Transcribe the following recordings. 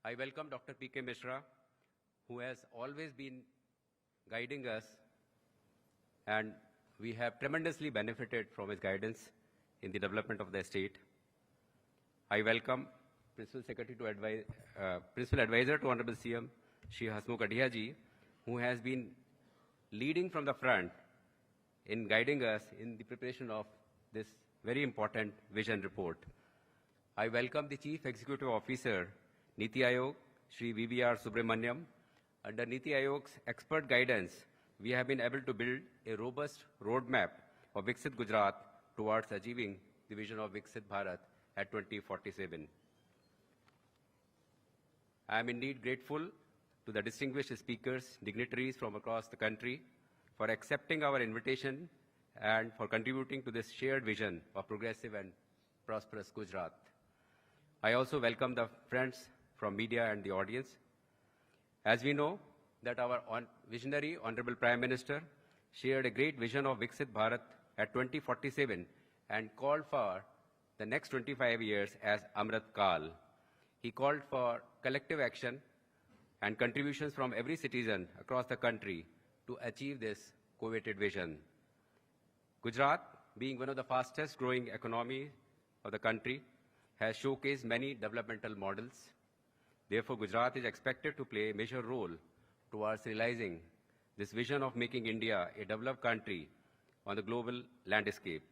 I welcome Dr. P.K. Mishra, who has always been guiding us, and we have tremendously benefited from his guidance in the development of the state. I welcome Principal Advisor to Honorable CM, Shri Hasmukh Adhia ji, who has been leading from the front in guiding us in the preparation of this very important vision report. I welcome the Chief Executive Officer, Niti Aayog, Shri VVR Subramaniam. Under Niti Aayog's expert guidance, we have been able to build a robust roadmap of Viksit Gujarat towards achieving the vision of Viksit Bharat at 2047. I am indeed grateful to the distinguished speakers, dignitaries from across the country for accepting our invitation and for contributing to this shared vision of progressive and prosperous Gujarat. I also welcome the friends from media and the audience. As we know that our visionary Honorable Prime Minister shared a great vision of Viksit Bharat at 2047 and called for the next 25 years as Amrit Kal. He called for collective action and contributions from every citizen across the country to achieve this coveted vision. Gujarat, being one of the fastest growing economies of the country, has showcased many developmental models. Therefore, Gujarat is expected to play a major role towards realizing this vision of making India a developed country on the global landscape.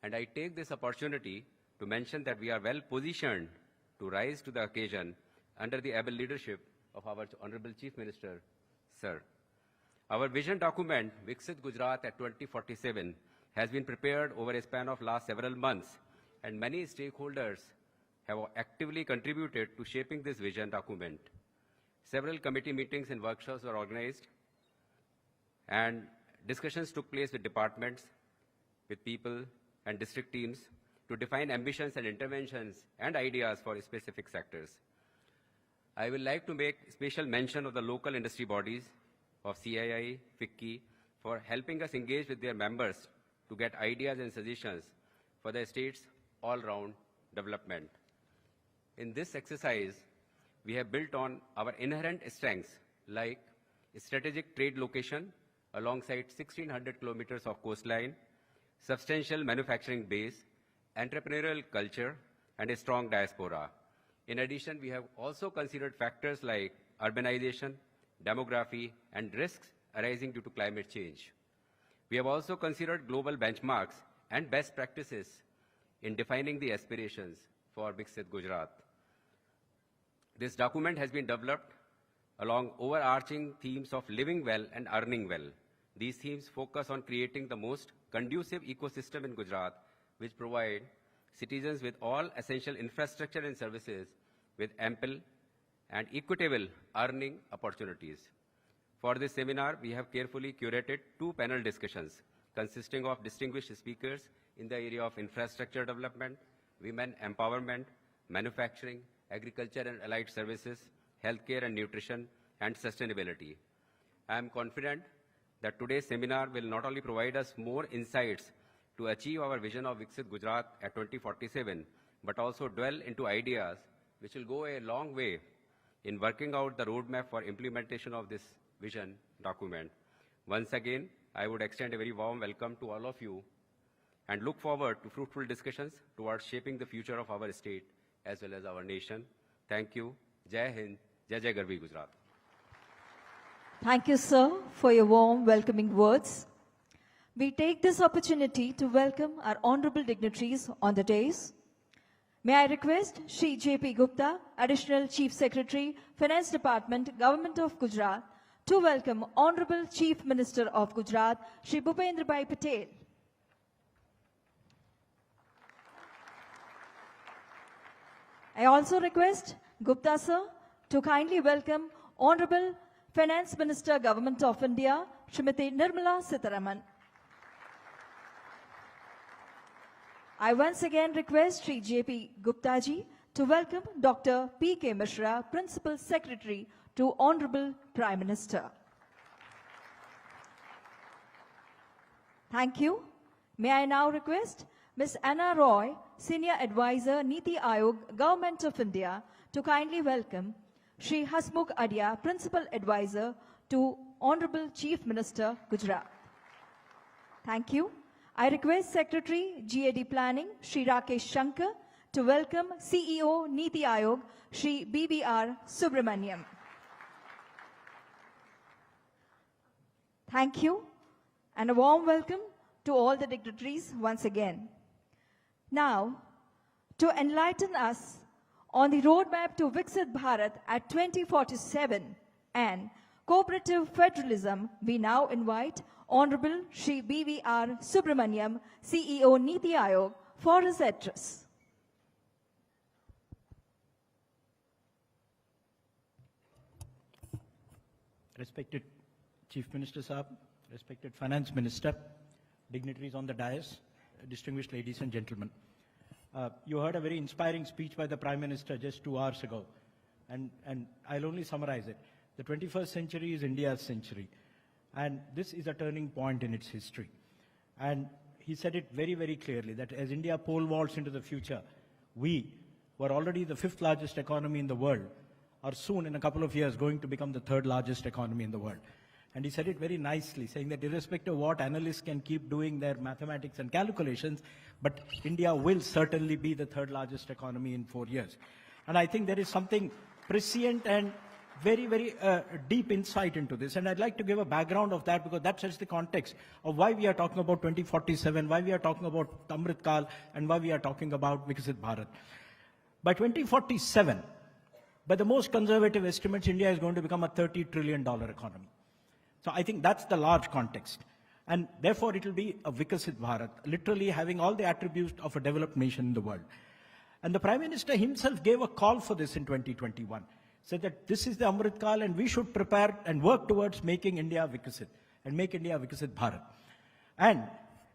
And I take this opportunity to mention that we are well positioned to rise to the occasion under the able leadership of our Honorable Chief Minister, Sir. Our vision document, Viksit Gujarat at 2047, has been prepared over a span of last several months, and many stakeholders have actively contributed to shaping this vision document. Several committee meetings and workshops were organized, and discussions took place with departments, with people and district teams to define ambitions and interventions and ideas for specific sectors. I would like to make special mention of the local industry bodies of CII, FICCI, for helping us engage with their members to get ideas and suggestions for the state's all-round development. In this exercise, we have built on our inherent strengths like strategic trade location alongside 1,600 kilometers of coastline, substantial manufacturing base, entrepreneurial culture, and a strong diaspora. In addition, we have also considered factors like urbanization, demography, and risks arising due to climate change. We have also considered global benchmarks and best practices in defining the aspirations for Viksit Gujarat. This document has been developed along overarching themes of living well and earning well. These themes focus on creating the most conducive ecosystem in Gujarat, which provide citizens with all essential infrastructure and services with ample and equitable earning opportunities. For this seminar, we have carefully curated 2 panel discussions consisting of distinguished speakers in the area of infrastructure development, women empowerment, manufacturing, agriculture and allied services, healthcare and nutrition, and sustainability. I am confident that today's seminar will not only provide us more insights to achieve our vision of Viksit Gujarat at 2047, but also dwell into ideas which will go a long way in working out the roadmap for implementation of this vision document. Once again, I would extend a very warm welcome to all of you and look forward to fruitful discussions towards shaping the future of our state as well as our nation. Thank you. Jai Hind, Jai Jai Garvi Gujarat. Thank you, sir, for your warm welcoming words. We take this opportunity to welcome our honorable dignitaries on the dais. May I request Shri J.P. Gupta, Additional Chief Secretary, Finance Department, Government of Gujarat, to welcome Honorable Chief Minister of Gujarat, Shri Bhupendra Bhai Patel. I also request Gupta sir to kindly welcome Honorable Finance Minister, Government of India, Srimati Nirmala Sitharaman. I once again request Shri J.P. Gupta ji to welcome Dr. P.K. Mishra, Principal Secretary to Honorable Prime Minister. Thank you. May I now request Ms. Anna Roy, Senior Advisor, Niti Aayog, Government of India, to kindly welcome Shri Hasmukh Adia, Principal Advisor to Honorable Chief Minister, Gujarat. Thank you. I request Secretary GAD Planning, Shri Rakesh Shankar, to welcome CEO Niti Aayog, Shri BBR Subramaniam. Thank you, and a warm welcome to all the dignitaries once again. Now, to enlighten us on the roadmap to Viksit Bharat at 2047 and cooperative federalism, we now invite Honorable Shri BVR Subramaniam, CEO Niti Aayog, for his address. Respected Chief Minister Saab, respected Finance Minister, dignitaries on the dais, distinguished ladies and gentlemen. You heard a very inspiring speech by the Prime Minister just 2 hours ago, and I'll only summarize it. The 21st century is India's century, and this is a turning point in its history. And he said it very, very clearly that as India pole vaults into the future, we were already the 5th largest economy in the world, are soon in a couple of years going to become the 3rd largest economy in the world. And he said it very nicely, saying that irrespective of what analysts can keep doing their mathematics and calculations, but India will certainly be the 3rd largest economy in 4 years. And I think there is something prescient and very, very deep insight into this. And I'd like to give a background of that because that sets the context of why we are talking about 2047, why we are talking about Amrit Kal, and why we are talking about Viksit Bharat. By 2047, by the most conservative estimates, India is going to become a $30 trillion economy. So I think that's the large context. And therefore, it will be a Viksit Bharat, literally having all the attributes of a developed nation in the world. And the Prime Minister himself gave a call for this in 2021. Said that this is the Amrit Kal and we should prepare and work towards making India Viksit and make India Viksit Bharat. And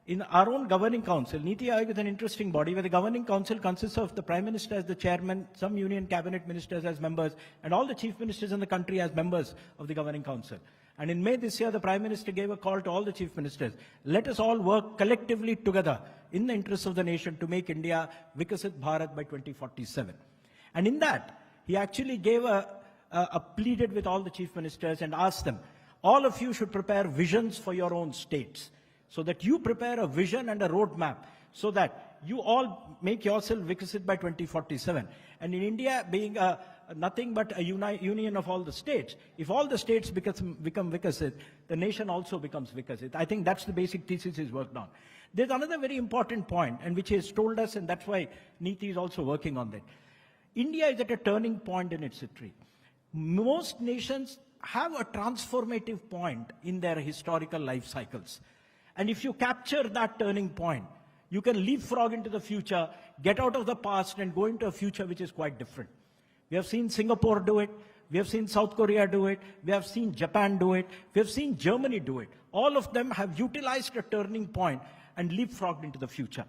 in our own governing council, Niti Aayog is an interesting body where the governing council consists of the Prime Minister as the chairman, some union cabinet ministers as members, and all the chief ministers in the country as members of the governing council. And in May this year, the Prime Minister gave a call to all the chief ministers. Let us all work collectively together in the interests of the nation to make India Viksit Bharat by 2047. And in that, he actually gave pleaded with all the chief ministers and asked them, all of you should prepare visions for your own states, so that you prepare a vision and a roadmap, so that you all make yourself Viksit by 2047. And in India, being nothing but a union of all the states, if all the states become Viksit, the nation also becomes Viksit. I think that's the basic thesis he's worked on. There's another very important point, and which he has told us, and that's why Niti is also working on that. India is at a turning point in its history. Most nations have a transformative point in their historical life cycles. And if you capture that turning point, you can leapfrog into the future, get out of the past, and go into a future which is quite different. We have seen Singapore do it. We have seen South Korea do it. We have seen Japan do it. We have seen Germany do it. All of them have utilized a turning point and leapfrogged into the future.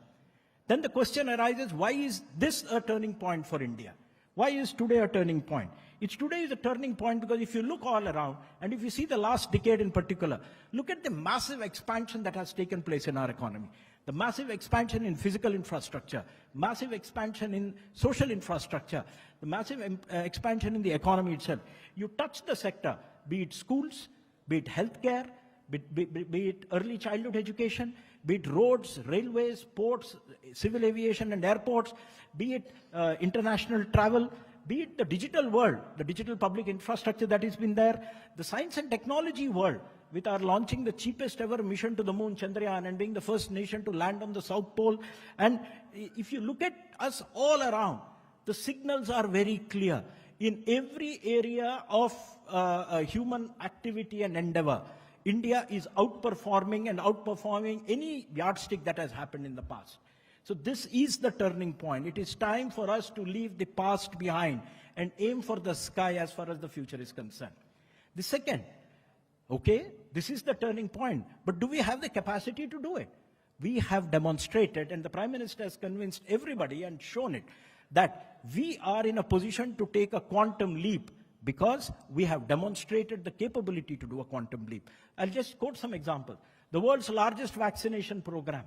Then the question arises, why is this a turning point for India? Why is today a turning point? Today is a turning point because if you look all around, and if you see the last decade in particular, look at the massive expansion that has taken place in our economy. The massive expansion in physical infrastructure, massive expansion in social infrastructure, the massive expansion in the economy itself. You touch the sector, be it schools, be it healthcare, be it early childhood education, be it roads, railways, ports, civil aviation and airports, be it international travel, be it the digital world, the digital public infrastructure that has been there, the science and technology world, with our launching the cheapest ever mission to the moon, Chandrayaan, and being the first nation to land on the South Pole. And if you look at us all around, the signals are very clear. In every area of human activity and endeavor, India is outperforming any yardstick that has happened in the past. So this is the turning point. It is time for us to leave the past behind and aim for the sky as far as the future is concerned. The second, okay, this is the turning point, but do we have the capacity to do it? We have demonstrated, and the Prime Minister has convinced everybody and shown it, that we are in a position to take a quantum leap because we have demonstrated the capability to do a quantum leap. I'll just quote some examples. The world's largest vaccination program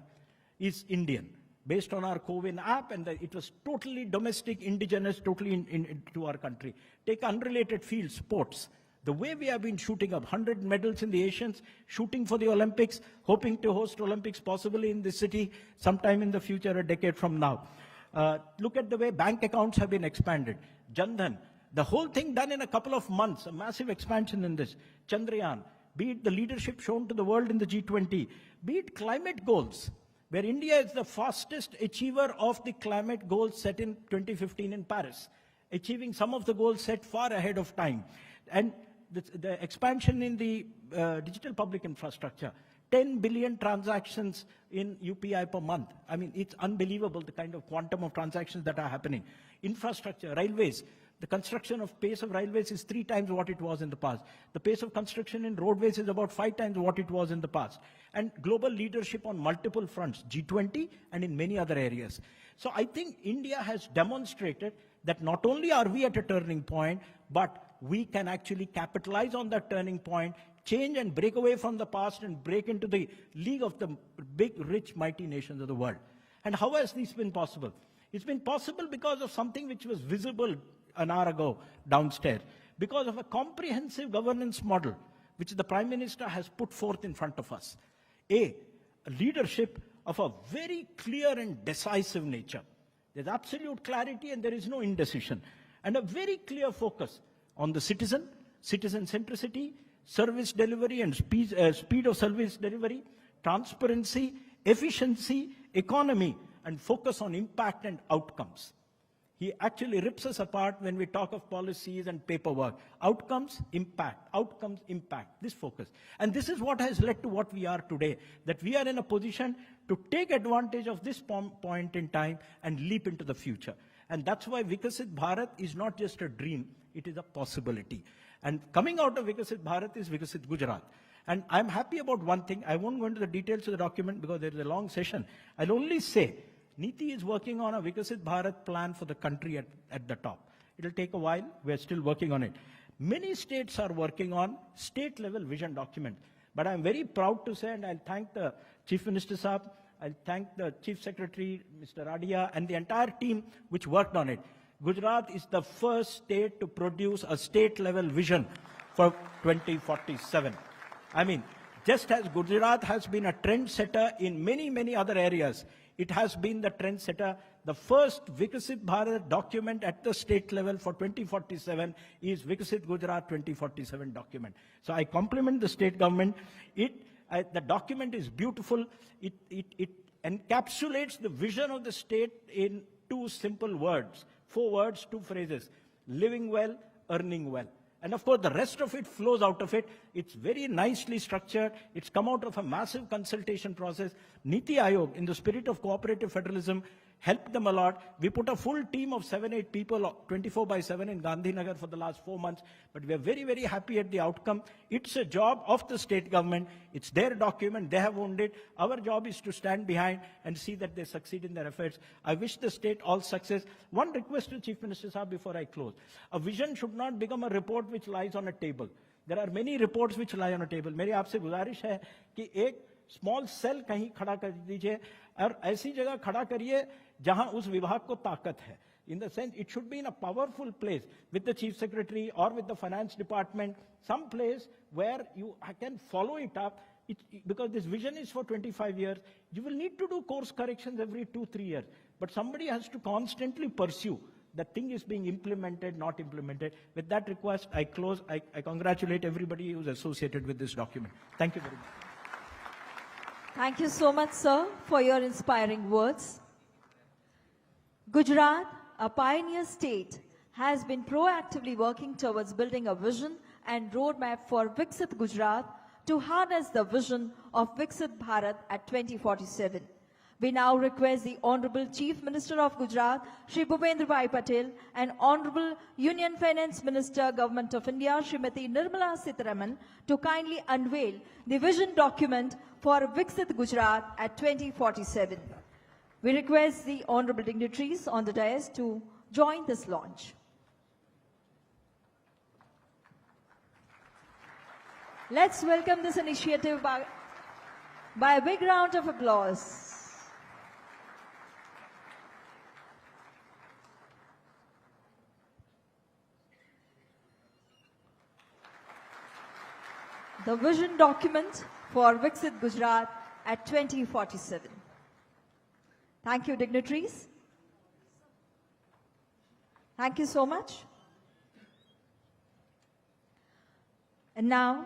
is Indian. based on our CoWIN app, and it was totally domestic, indigenous, totally into our country. Take unrelated fields, sports. The way we have been shooting up 100 medals in the Asians, shooting for the Olympics, hoping to host Olympics possibly in this city sometime in the future, a decade from now. Look at the way bank accounts have been expanded. Jan Dhan, the whole thing done in a couple of months, a massive expansion in this. Chandrayaan, be it the leadership shown to the world in the G20, be it climate goals, where India is the fastest achiever of the climate goals set in 2015 in Paris, achieving some of the goals set far ahead of time. And the expansion in the digital public infrastructure, 10 billion transactions in UPI per month. I mean, it's unbelievable the kind of quantum of transactions that are happening. Infrastructure, railways. The construction of pace of railways is 3 times what it was in the past. The pace of construction in roadways is about 5 times what it was in the past. And global leadership on multiple fronts, G20 and in many other areas. So I think India has demonstrated that not only are we at a turning point, but we can actually capitalize on that turning point, change and break away from the past and break into the league of the big, rich, mighty nations of the world. And how has this been possible? It's been possible because of something which was visible an hour ago downstairs, because of a comprehensive governance model which the Prime Minister has put forth in front of us. A leadership of a very clear and decisive nature. There's absolute clarity and there is no indecision. And a very clear focus on the citizen, citizen centricity, service delivery and speed of service delivery, transparency, efficiency, economy, and focus on impact and outcomes. He actually rips us apart when we talk of policies and paperwork. Outcomes, impact. Outcomes, impact. This focus. And this is what has led to what we are today, that we are in a position to take advantage of this point in time and leap into the future. And that's why Viksit Bharat is not just a dream, it is a possibility. And coming out of Viksit Bharat is Viksit Gujarat. And I'm happy about one thing. I won't go into the details of the document because there is a long session. I'll only say, Niti is working on a Viksit Bharat plan for the country at the top. It'll take a while. We're still working on it. Many states are working on state-level vision document. But I'm very proud to say, and I'll thank the Chief Minister Saab, I'll thank the Chief Secretary, Mr. Radia, and the entire team which worked on it. Gujarat is the first state to produce a state-level vision for 2047. I mean, just as Gujarat has been a trendsetter in many, many other areas, it has been the trendsetter. The first Viksit Bharat document at the state level for 2047 is Viksit Gujarat 2047 document. So I compliment the state government. The document is beautiful. It encapsulates the vision of the state in 2 simple words, 4 words, 2 phrases: living well, earning well. And of course, the rest of it flows out of it. It's very nicely structured. It's come out of a massive consultation process. Niti Aayog, in the spirit of cooperative federalism, helped them a lot. We put a full team of 7-8 people, 24/7 in Gandhinagar for the last 4 months. But we are very, very happy at the outcome. It's a job of the state government. It's their document. They have owned it. Our job is to stand behind and see that they succeed in their efforts. I wish the state all success. One request to Chief Minister Saab before I close. A vision should not become a report which lies on a table. There are many reports which lie on a table. मेरी आपसे गुजारिश है कि एक small cell कहीं खड़ा कर दीजिए और ऐसी जगह खड़ा करिए जहां उस विभाग को ताकत है. In the sense, it should be in a powerful place with the Chief Secretary or with the Finance Department, some place where you can follow it up. Because this vision is for 25 years, you will need to do course corrections every 2-3 years. But somebody has to constantly pursue. The thing is being implemented, not implemented. With that request, I close. I congratulate everybody who's associated with this document. Thank you very much. Thank you so much, sir, for your inspiring words. Gujarat, a pioneer state, has been proactively working towards building a vision and roadmap for Viksit Gujarat to harness the vision of Viksit Bharat at 2047. We now request the Honorable Chief Minister of Gujarat, Shri Bhupendra Bhai Patel, and Honorable Union Finance Minister, Government of India, Srimati Nirmala Sitharaman, to kindly unveil the vision document for Viksit Gujarat at 2047. We request the Honorable dignitaries on the dais to join this launch. Let's welcome this initiative by a big round of applause. the vision document for Viksit Gujarat at 2047. Thank you, dignitaries. Thank you so much. And now,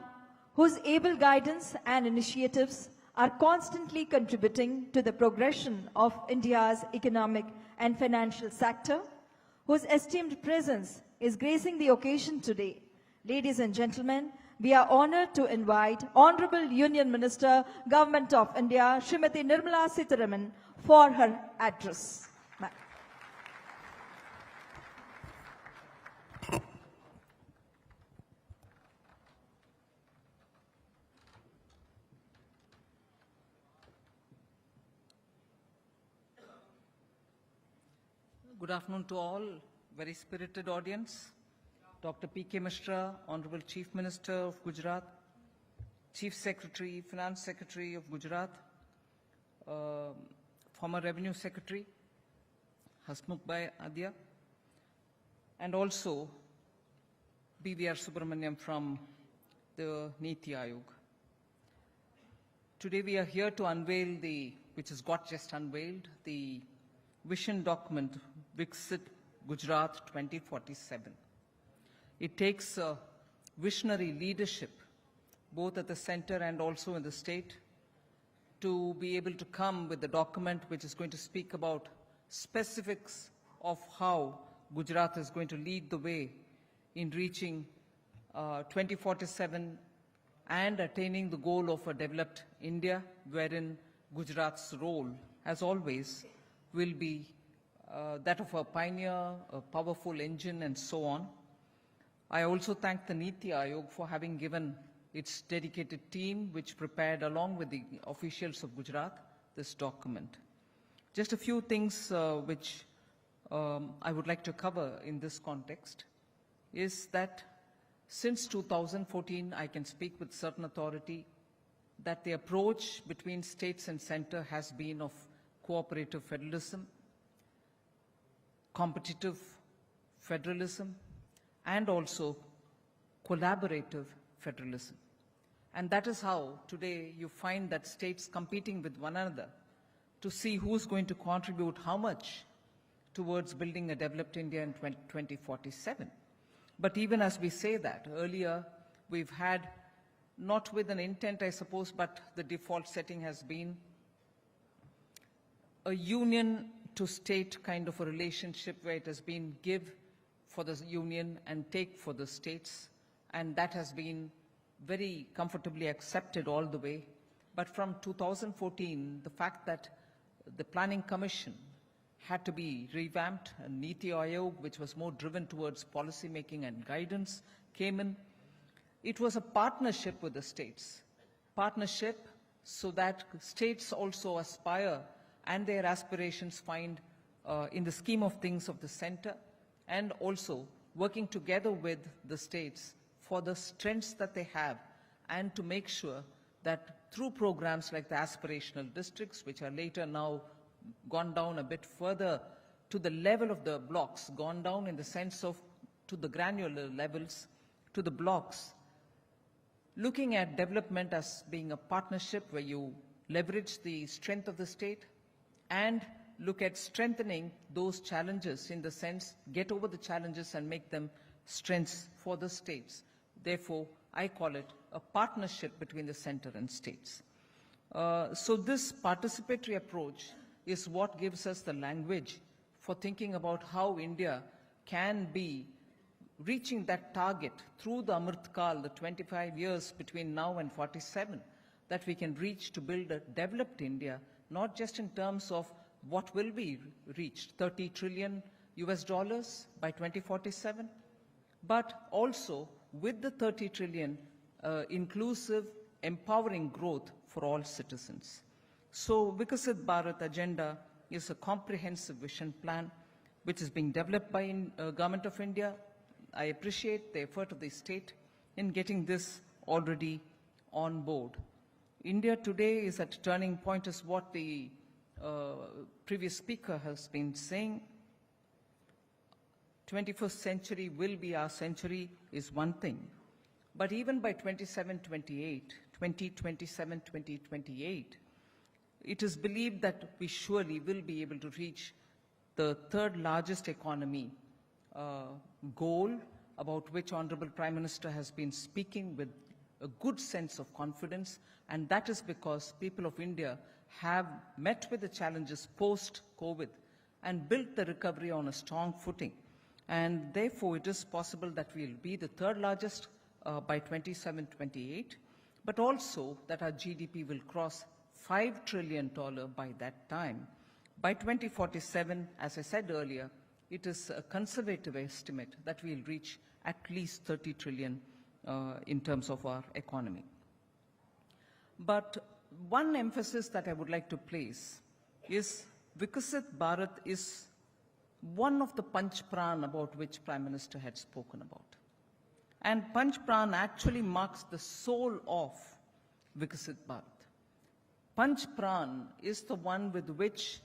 whose able guidance and initiatives are constantly contributing to the progression of India's economic and financial sector, whose esteemed presence is gracing the occasion today. Ladies and gentlemen, we are honored to invite Honorable Union Minister, Government of India, Srimati Nirmala Sitharaman, for her address. Good afternoon to all, very spirited audience. Dr. P.K. Mishra, Honorable Chief Minister of Gujarat, Chief Secretary, Finance Secretary of Gujarat, former Revenue Secretary, Hasmukh Bhai Adya, and also B.V.R. Subramaniam from the Niti Aayog. Today we are here to unveil which has got just unveiled, the vision document, Viksit Gujarat 2047. It takes visionary leadership, both at the center and also in the state, to be able to come with a document which is going to speak about specifics of how Gujarat is going to lead the way in reaching 2047 and attaining the goal of a developed India, wherein Gujarat's role, as always, will be that of a pioneer, a powerful engine, and so on. I also thank the Niti Aayog for having given its dedicated team, which prepared along with the officials of Gujarat this document. Just a few things which I would like to cover in this context is that since 2014, I can speak with certain authority that the approach between states and center has been of cooperative federalism, competitive federalism, and also collaborative federalism. And that is how today you find that states competing with one another to see who's going to contribute how much towards building a developed India in 2047. But even as we say that, earlier we've had, not with an intent I suppose, but the default setting has been a union to state kind of a relationship where it has been give for the union and take for the states, and that has been very comfortably accepted all the way. But from 2014, the fact that the Planning Commission had to be revamped, and Niti Aayog, which was more driven towards policy making and guidance, came in. It was a partnership with the states. Partnership so that states also aspire and their aspirations find in the scheme of things of the center, and also working together with the states for the strengths that they have, and to make sure that through programs like the aspirational districts, which are later now gone down a bit further to the level of the blocks, gone down in the sense of to the granular levels, to the blocks, looking at development as being a partnership where you leverage the strength of the state and look at strengthening those challenges, in the sense, get over the challenges and make them strengths for the states. Therefore, I call it a partnership between the center and states. So this participatory approach is what gives us the language for thinking about how India can be reaching that target through the Amrit Kal, the 25 years between now and 47, that we can reach to build a developed India, not just in terms of what will be reached, $30 trillion by 2047, but also with the 30 trillion inclusive, empowering growth for all citizens. So Viksit Bharat agenda is a comprehensive vision plan which is being developed by Government of India. I appreciate the effort of the state in getting this already on board. India today is at a turning point, is what the previous speaker has been saying. 21st century will be our century is one thing. But even by 2027-28, it is believed that we surely will be able to reach the third largest economy goal, about which Honorable Prime Minister has been speaking with a good sense of confidence, and that is because people of India have met with the challenges post-COVID and built the recovery on a strong footing. And therefore, it is possible that we'll be the third largest by 27-28, but also that our GDP will cross $5 trillion by that time. By 2047, as I said earlier, it is a conservative estimate that we'll reach at least 30 trillion in terms of our economy. But one emphasis that I would like to place is Viksit Bharat is one of the Panch Pran about which Prime Minister had spoken about. And Panch Pran actually marks the soul of Viksit Bharat. Panch Pran is the one with which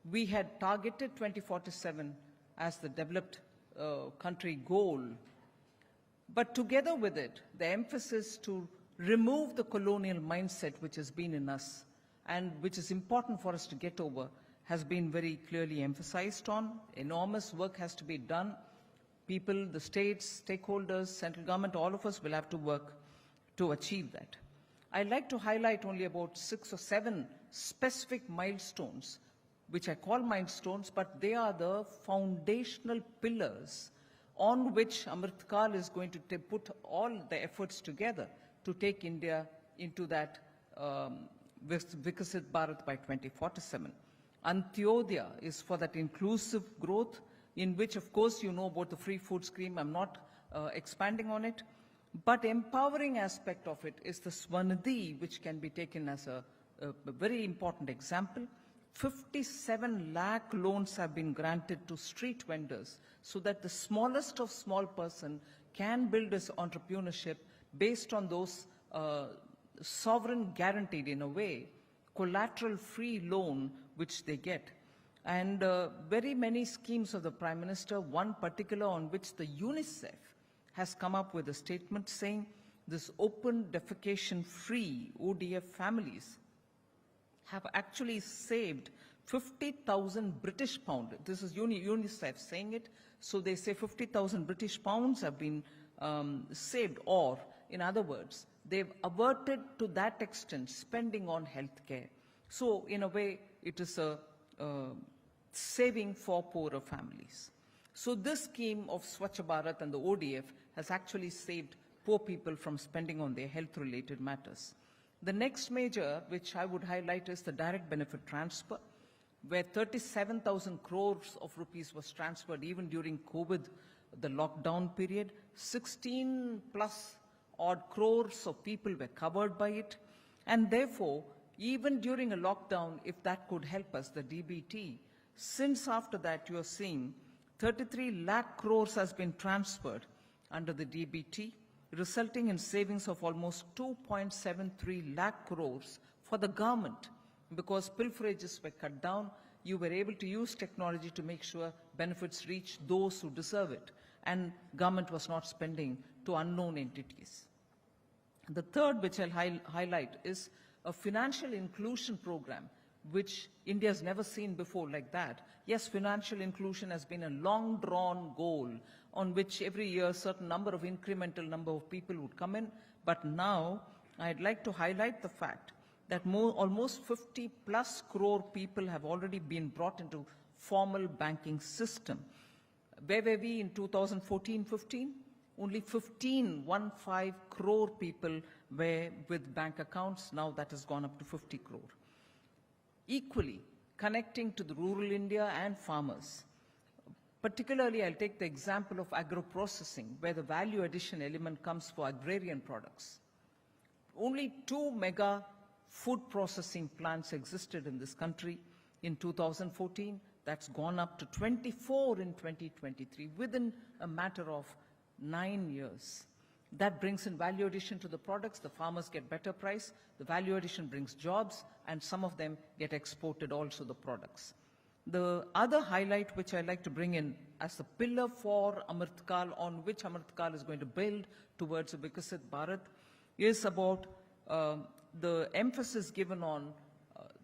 we had targeted 2047 as the developed country goal. But together with it, the emphasis to remove the colonial mindset which has been in us and which is important for us to get over has been very clearly emphasized on. Enormous work has to be done. People, the states, stakeholders, central government, all of us will have to work to achieve that. I'd like to highlight only about 6 or 7 specific milestones, which I call milestones, but they are the foundational pillars on which Amrit Kal is going to put all the efforts together to take India into that Viksit Bharat by 2047. Antyodaya is for that inclusive growth, in which, of course, you know about the free food scheme. I'm not expanding on it. But empowering aspect of it is the Swanidhi, which can be taken as a very important example. 57 lakh loans have been granted to street vendors so that the smallest of small person can build his entrepreneurship based on those sovereign guaranteed, in a way, collateral-free loan which they get. And very many schemes of the Prime Minister, one particular on which the UNICEF has come up with a statement saying this open defecation-free ODF families have actually saved 50,000 British pounds. This is UNICEF saying it. So they say 50,000 British pounds have been saved, or in other words, they've averted to that extent spending on healthcare. So in a way, it is a saving for poorer families. So this scheme of Swachh Bharat and the ODF has actually saved poor people from spending on their health-related matters. The next major, which I would highlight, is the direct benefit transfer, where 37,000 crores of rupees was transferred even during COVID, the lockdown period. 16 plus odd crores of people were covered by it. And therefore, even during a lockdown, if that could help us, the DBT, since after that you are seeing 33 lakh crores has been transferred under the DBT, resulting in savings of almost 2.73 lakh crores for the government, because pilferages were cut down. You were able to use technology to make sure benefits reach those who deserve it, and government was not spending to unknown entities. The third, which I'll highlight, is a financial inclusion program, which India has never seen before like that. Yes, financial inclusion has been a long-drawn goal on which every year a certain incremental number of people would come in. But now, I'd like to highlight the fact that almost 50 plus crore people have already been brought into formal banking system. Where were we in 2014-15? Only 15 crore people were with bank accounts. Now that has gone up to 50 crore. Equally, connecting to the rural India and farmers. Particularly, I'll take the example of agro-processing, where the value addition element comes for agrarian products. Only 2 mega food processing plants existed in this country in 2014. That's gone up to 24 in 2023, within a matter of 9 years. That brings in value addition to the products. The farmers get better price. The value addition brings jobs, and some of them get exported also, the products. The other highlight which I like to bring in as the pillar for Amritkal, on which Amritkal is going to build towards a Viksit Bharat, is about the emphasis given on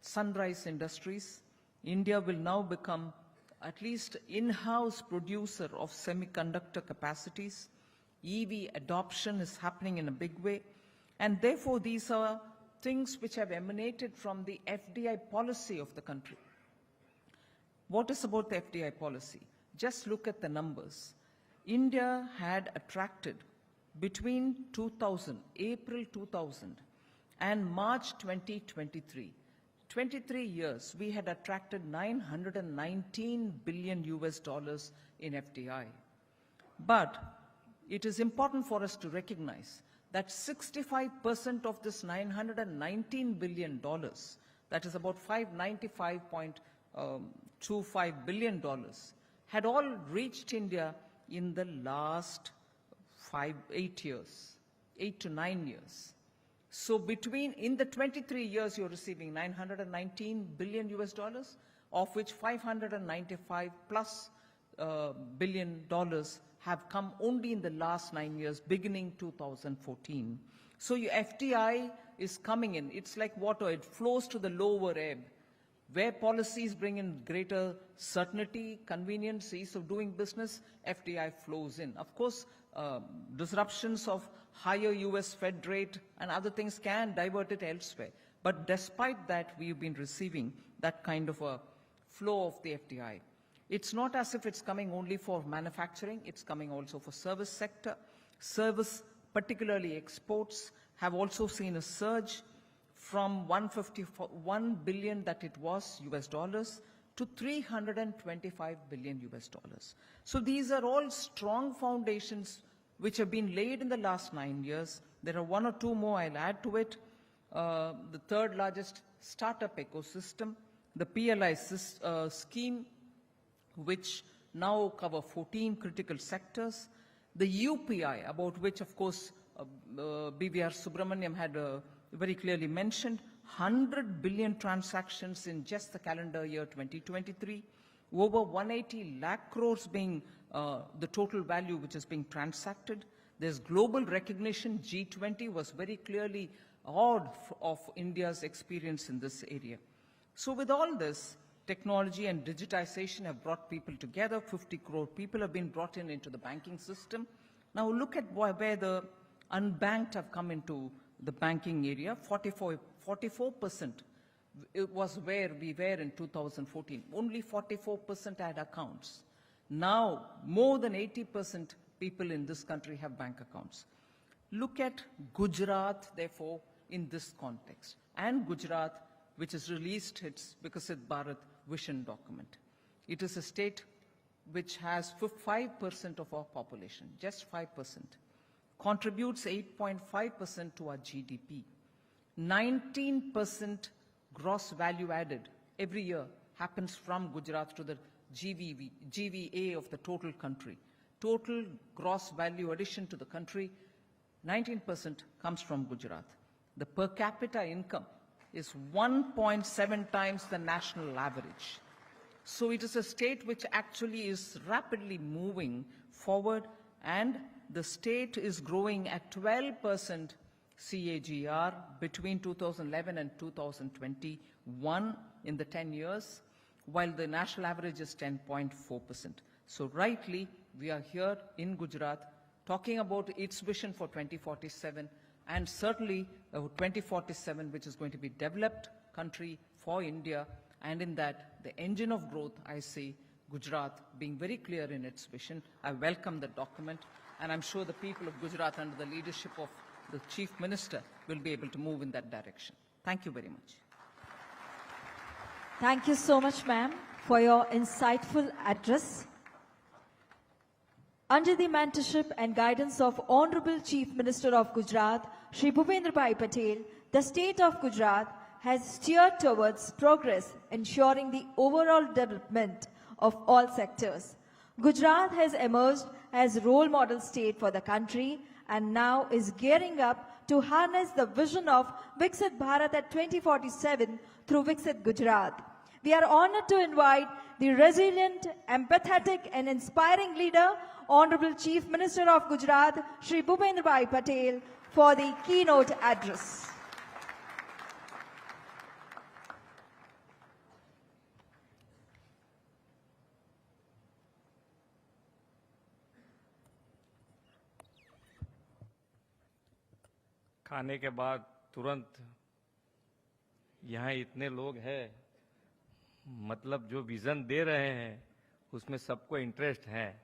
sunrise industries. India will now become at least in-house producer of semiconductor capacities. EV adoption is happening in a big way. And therefore, these are things which have emanated from the FDI policy of the country. What is about the FDI policy? Just look at the numbers. India had attracted between 2000, April 2000 and March 2023, 23 years, we had attracted $919 billion in FDI. But it is important for us to recognize that 65% of this $919 billion, that is about $595.25 billion, had all reached India in the last 8 years, 8 to 9 years. So in the 23 years, you're receiving $919 billion, of which 595 plus billion dollars have come only in the last 9 years, beginning 2014. So your FDI is coming in. It's like water. It flows to the lower ebb. Where policies bring in greater certainty, convenience, ease of doing business, FDI flows in. Of course, disruptions of higher US Fed rate and other things can divert it elsewhere. But despite that, we've been receiving that kind of a flow of the FDI. It's not as if it's coming only for manufacturing, it's coming also for service sector. Service, particularly exports, have also seen a surge from 151 billion that it was US dollars to 325 billion US dollars. So these are all strong foundations which have been laid in the last 9 years. There are one or two more I'll add to it. The third largest startup ecosystem, the PLI scheme, which now cover 14 critical sectors. The UPI, about which, of course, BVR Subramaniam had very clearly mentioned, 100 billion transactions in just the calendar year 2023, over 180 lakh crores being the total value which is being transacted. There's global recognition. G20 was very clearly awed of India's experience in this area. So with all this, technology and digitization have brought people together. 50 crore people have been brought into the banking system. Now look at where the unbanked have come into the banking area. 44% it was where we were in 2014. Only 44% had accounts. Now more than 80% people in this country have bank accounts. Look at Gujarat, therefore, in this context. And Gujarat, which has released its Viksit Bharat vision document. It is a state which has 5% of our population, just 5%, contributes 8.5% to our GDP. 19% gross value added every year happens from Gujarat to the GVA of the total country. Total gross value addition to the country, 19% comes from Gujarat. The per capita income is 1.7 times the national average. So it is a state which actually is rapidly moving forward, and the state is growing at 12% CAGR between 2011 and 2021 in the 10 years, while the national average is 10.4%. So rightly, we are here in Gujarat talking about its vision for 2047, and certainly 2047, which is going to be developed country for India, and in that, the engine of growth, I see Gujarat being very clear in its vision. I welcome the document, and I'm sure the people of Gujarat, under the leadership of the Chief Minister, will be able to move in that direction. Thank you very much. Thank you so much, ma'am, for your insightful address. Under the mentorship and guidance of Honorable Chief Minister of Gujarat, Shri Bhupendra Bhai Patel, the state of Gujarat has steered towards progress, ensuring the overall development of all sectors. Gujarat has emerged as a role model state for the country and now is gearing up to harness the vision of Viksit Bharat at 2047 through Viksit Gujarat. we are honored to invite the resilient, empathetic and inspiring leader, Honorable Chief Minister of Gujarat, Shri Bhupendra Bhai Patel, for the keynote address. खाने के बाद तुरंत यहाँ इतने लोग हैं, मतलब जो विजन दे रहे हैं उसमें सबको इंटरेस्ट है।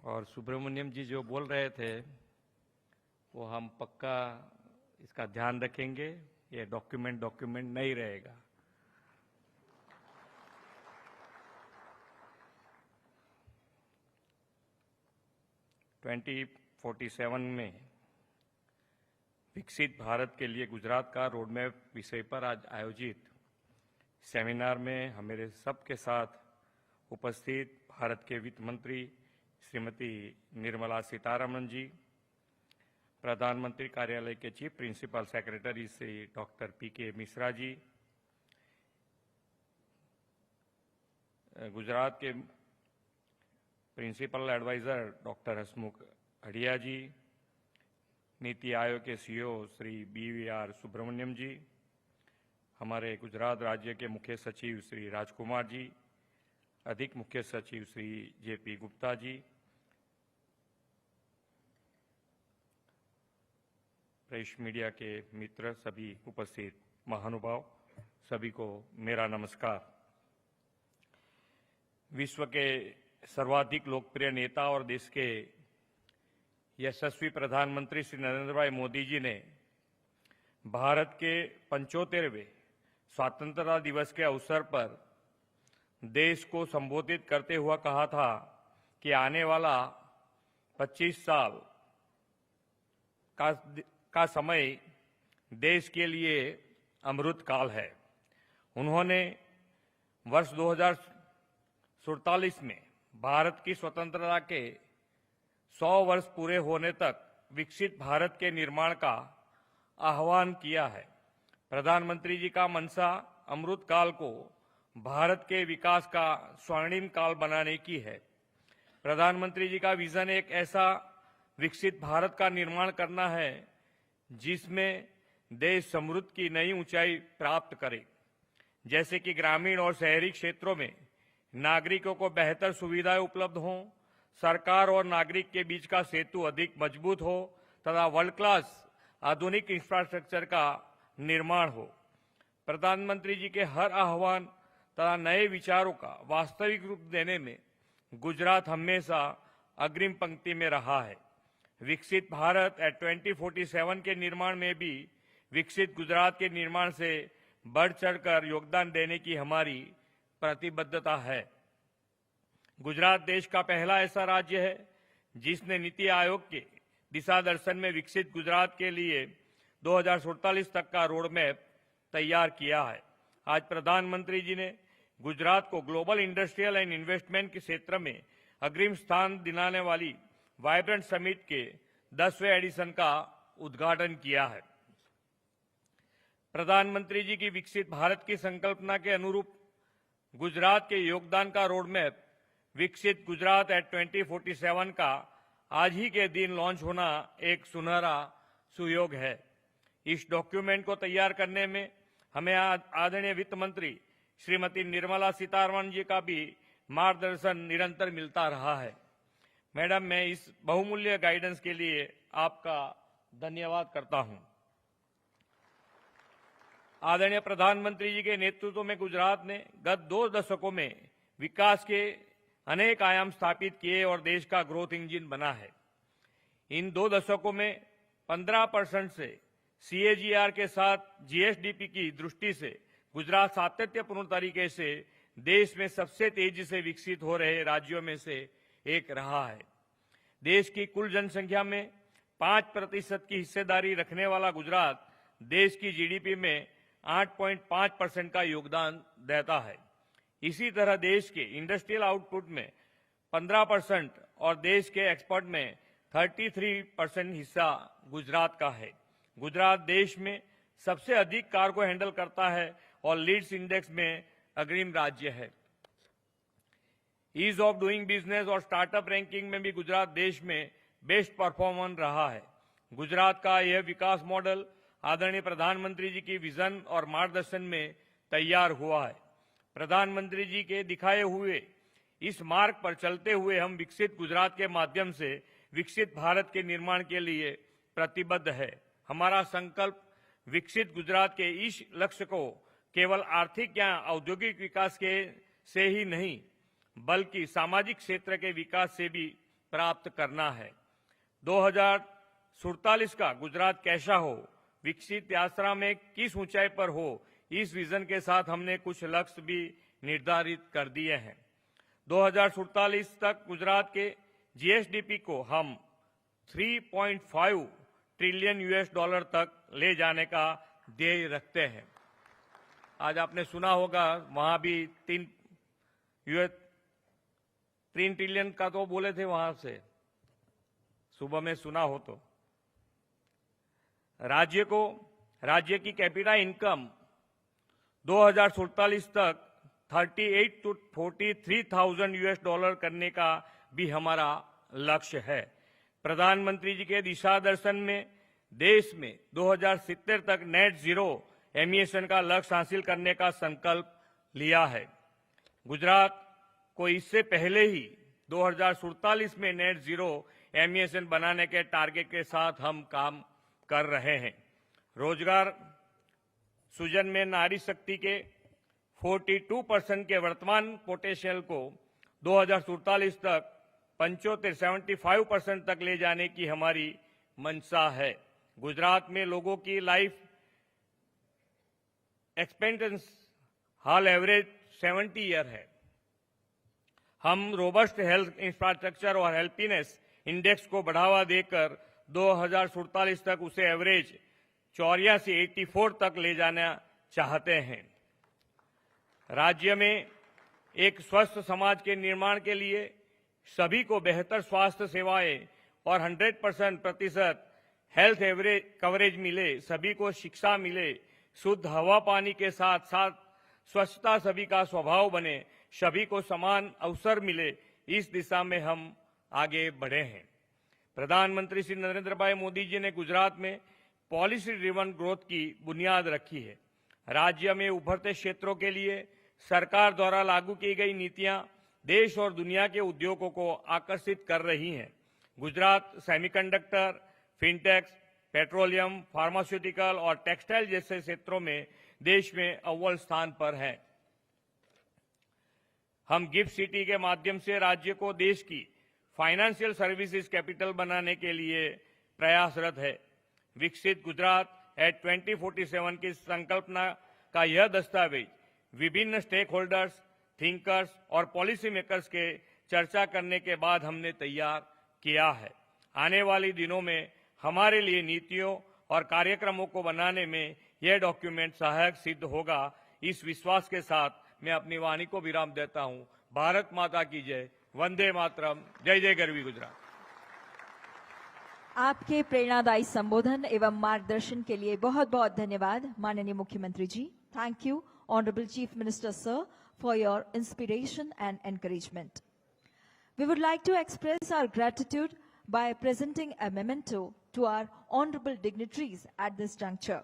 और सुब्रमण्यम जी जो बोल रहे थे वो हम पक्का इसका ध्यान रखेंगे, ये डॉक्यूमेंट नहीं रहेगा। ट्वेंटी 47 में विकसित भारत के लिए गुजरात का रोडमैप विषय पर आज आयोजित सेमिनार में हमारे सबके साथ उपस्थित भारत के वित्त मंत्री श्रीमती निर्मला सीतारमण जी, प्रधानमंत्री कार्यालय के chief principal secretary Shri doctor PK Mishra ji, Gujarat के principal adviser doctor Hasmukh Adhia ji, NITI Aayog के CEO श्री BVR सुब्रमण्यम जी, हमारे गुजरात राज्य के मुख्य सचिव श्री राजकुमार जी, अधिक मुख्य सचिव Shri JP Gupta ji, press media के मित्र, सभी उपस्थित महानुभाव, सभी को मेरा नमस्कार। विश्व के सर्वाधिक लोकप्रिय नेता और देश के यशस्वी प्रधानमंत्री श्री नरेंद्र भाई मोदी जी ने भारत के 75वें स्वतंत्रता दिवस के अवसर पर देश को संबोधित करते हुआ कहा था कि आने वाला 25 साल का समय देश के लिए अमृत काल है। उन्होंने वर्ष 2047 में भारत की स्वतंत्रता के 100 वर्ष पूरे होने तक विकसित भारत के निर्माण का आह्वान किया है। प्रधानमंत्री जी का मंशा अमृत काल को भारत के विकास का स्वर्णिम काल बनाने की है। प्रधानमंत्री जी का विजन एक ऐसा विकसित भारत का निर्माण करना है जिसमें देश समृद्धि की नई ऊंचाई प्राप्त करे, जैसे कि ग्रामीण और शहरी क्षेत्रों में नागरिकों को बेहतर सुविधाएं उपलब्ध हों, सरकार और नागरिक के बीच का सेतु अधिक मजबूत हो तथा वर्ल्ड क्लास आधुनिक इंफ्रास्ट्रक्चर का निर्माण हो। प्रधानमंत्री जी के हर आह्वान तथा नए विचारों का वास्तविक रूप देने में गुजरात हमेशा अग्रिम पंक्ति में रहा है। विकसित भारत एट 2047 के निर्माण में भी विकसित गुजरात के निर्माण से बढ़ चढ़कर योगदान देने की हमारी प्रतिबद्धता है। गुजरात देश का पहला ऐसा राज्य है जिसने नीति आयोग के दिशा दर्शन में विकसित गुजरात के लिए 2047 तक का रोडमैप तैयार किया है। आज प्रधानमंत्री जी ने गुजरात को ग्लोबल इंडस्ट्रियल एंड इन्वेस्टमेंट के क्षेत्र में अग्रिम स्थान दिलाने वाली वाइब्रेंट समिट के 10वें एडिशन का उद्घाटन किया है। प्रधानमंत्री जी की विकसित भारत की संकल्पना के अनुरूप गुजरात के योगदान का रोडमैप विकसित गुजरात एट 2047 का आज ही के दिन लॉन्च होना एक सुनहरा सुयोग है। इस डॉक्यूमेंट को तैयार करने में हमें आदरणीय वित्त मंत्री श्रीमती निर्मला सीतारमण जी का भी मार्गदर्शन निरंतर मिलता रहा है। मैडम, मैं इस बहुमूल्य गाइडेंस के लिए आपका धन्यवाद करता हूं। आदरणीय प्रधानमंत्री जी के नेतृत्व में गुजरात ने गत 2 दशकों में विकास के अनेक आयाम स्थापित किए और देश का ग्रोथ इंजन बना है। इन 2 दशकों में 15% से CAGR के साथ GSDP की दृष्टि से गुजरात सातत्यपूर्ण तरीके से देश में सबसे तेजी से विकसित हो रहे राज्यों में से एक रहा है। देश की कुल जनसंख्या में 5% की हिस्सेदारी रखने वाला गुजरात देश की GDP में 8.5% का योगदान देता है। इसी तरह देश के इंडस्ट्रियल आउटपुट में 15% और देश के एक्सपोर्ट में 33% हिस्सा गुजरात का है। गुजरात देश में सबसे अधिक कार्गो हैंडल करता है और लीड्स इंडेक्स में अग्रिम राज्य है। ईज ऑफ डूइंग बिजनेस और स्टार्टअप रैंकिंग में भी गुजरात देश में बेस्ट परफॉर्मर रहा है। गुजरात का यह विकास मॉडल आदरणीय प्रधानमंत्री जी की विजन और मार्गदर्शन में तैयार हुआ है। प्रधानमंत्री जी के दिखाए हुए इस मार्ग पर चलते हुए हम विकसित गुजरात के माध्यम से विकसित भारत के निर्माण के लिए प्रतिबद्ध है। हमारा संकल्प विकसित गुजरात के इस लक्ष्य को केवल आर्थिक या औद्योगिक विकास के से ही नहीं बल्कि सामाजिक क्षेत्र के विकास से भी प्राप्त करना है। 2047 का गुजरात कैसा हो, विकसित यात्रा में किस ऊंचाई पर हो, इस विजन के साथ हमने कुछ लक्ष्य भी निर्धारित कर दिए हैं। 2047 तक गुजरात के जीएसडीपी को हम 3.5 ट्रिलियन यूएस डॉलर तक ले जाने का ध्येय रखते हैं। आज आपने सुना होगा वहां भी 3 ट्रिलियन का तो बोले थे, वहां से सुबह में सुना हो तो। राज्य की कैपिटा इनकम 2047 तक 38 to 43,000 यूएस डॉलर करने का भी हमारा लक्ष्य है। प्रधानमंत्री जी के दिशा दर्शन में देश में 2070 तक नेट जीरो एमिशन का लक्ष्य हासिल करने का संकल्प लिया है। गुजरात को इससे पहले ही 2047 में नेट जीरो एमिशन बनाने के टारगेट के साथ हम काम कर रहे हैं। रोजगार सृजन में नारी शक्ति के 42% के वर्तमान पोटेंशियल को 2047 तक 75% तक ले जाने की हमारी मंशा है। गुजरात में लोगों की लाइफ एक्सपेक्टेंसी हाल एवरेज 70 ईयर है। हम रोबस्ट हेल्थ इंफ्रास्ट्रक्चर और हेल्थीनेस इंडेक्स को बढ़ावा देकर 2047 तक उसे एवरेज 84 तक ले जाना चाहते हैं। राज्य में एक स्वस्थ समाज के निर्माण के लिए सभी को बेहतर स्वास्थ्य सेवाएं और 100% हेल्थ एवरेज कवरेज मिले, सभी को शिक्षा मिले, शुद्ध हवा पानी के साथ साथ स्वच्छता सभी का स्वभाव बने, सभी को समान अवसर मिले, इस दिशा में हम आगे बढ़े हैं। प्रधानमंत्री श्री नरेंद्र भाई मोदी जी ने गुजरात में पॉलिसी ड्रिवन ग्रोथ की बुनियाद रखी है। राज्य में उभरते क्षेत्रों के लिए सरकार द्वारा लागू की गई नीतियां देश और दुनिया के उद्योगों को आकर्षित कर रही हैं। गुजरात सेमीकंडक्टर, फिनटेक्स, पेट्रोलियम, फार्मास्यूटिकल और टेक्सटाइल जैसे क्षेत्रों में देश में अव्वल स्थान पर है। हम गिफ्ट सिटी के माध्यम से राज्य को देश की फाइनेंशियल सर्विसेज कैपिटल बनाने के लिए प्रयासरत है। विकसित गुजरात एट 2047 की संकल्पना का यह दस्तावेज विभिन्न स्टेक होल्डर्स, थिंकर्स और पॉलिसी मेकर्स के चर्चा करने के बाद हमने तैयार किया है। आने वाले दिनों में हमारे लिए नीतियों और कार्यक्रमों को बनाने में यह डॉक्यूमेंट सहायक सिद्ध होगा। इस विश्वास के साथ मैं अपनी वाणी को विराम देता हूं। भारत माता की जय, वंदे मातरम, जय जय गरवी गुजरात। आपके प्रेरणादायी संबोधन एवं मार्गदर्शन के लिए बहुत बहुत धन्यवाद माननीय मुख्यमंत्री ji. Thank you honourable chief minister sir for your inspiration and encouragement. We would like to express our gratitude by presenting a memento to our honorable dignitaries at this juncture.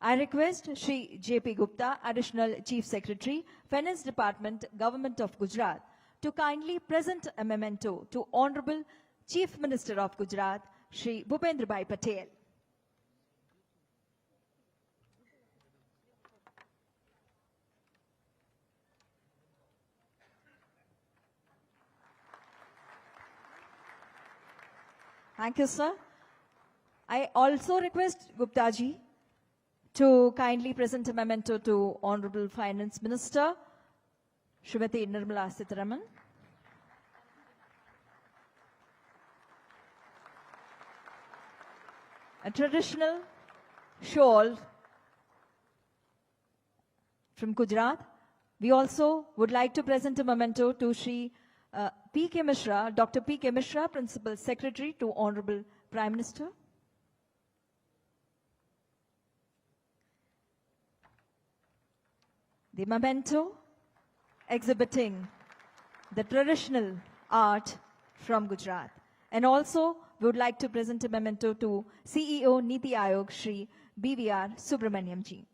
I request Shri J.P. Gupta, Additional Chief Secretary, Finance Department, Government of Gujarat, to kindly present a memento to Honorable Chief Minister of Gujarat, Shri Bhupendra Bhai Patel. Thank you, sir. I also request Gupta ji to kindly present a memento to Honorable Finance Minister, Srimati Nirmala Sitharaman. A traditional shawl from Gujarat. We also would like to present a memento to Shri P.K. Mishra, Dr. P.K. Mishra, Principal Secretary to Honorable Prime Minister. The memento exhibiting the traditional art from Gujarat. And also, we would like to present a memento to CEO Niti Aayog, Shri B.V.R. Subramaniam ji.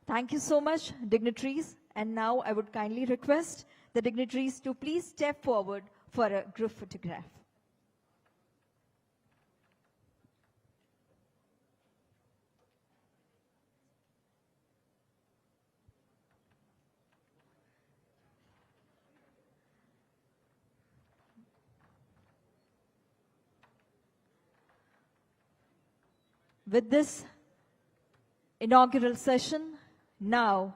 Thank you so much, dignitaries. And now I would kindly request the dignitaries to please step forward for a group photograph. With this inaugural session, now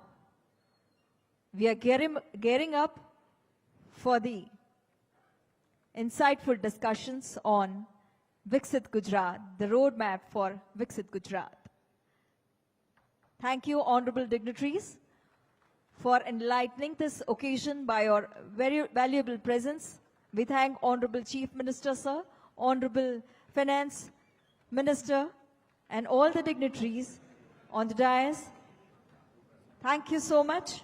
we are gearing up for the insightful discussions on Viksit Gujarat, the roadmap for Viksit Gujarat. Thank you, honorable dignitaries, for enlightening this occasion by your very valuable presence. We thank Honorable Chief Minister, sir, Honorable Finance Minister, and all the dignitaries on the dais. Thank you so much.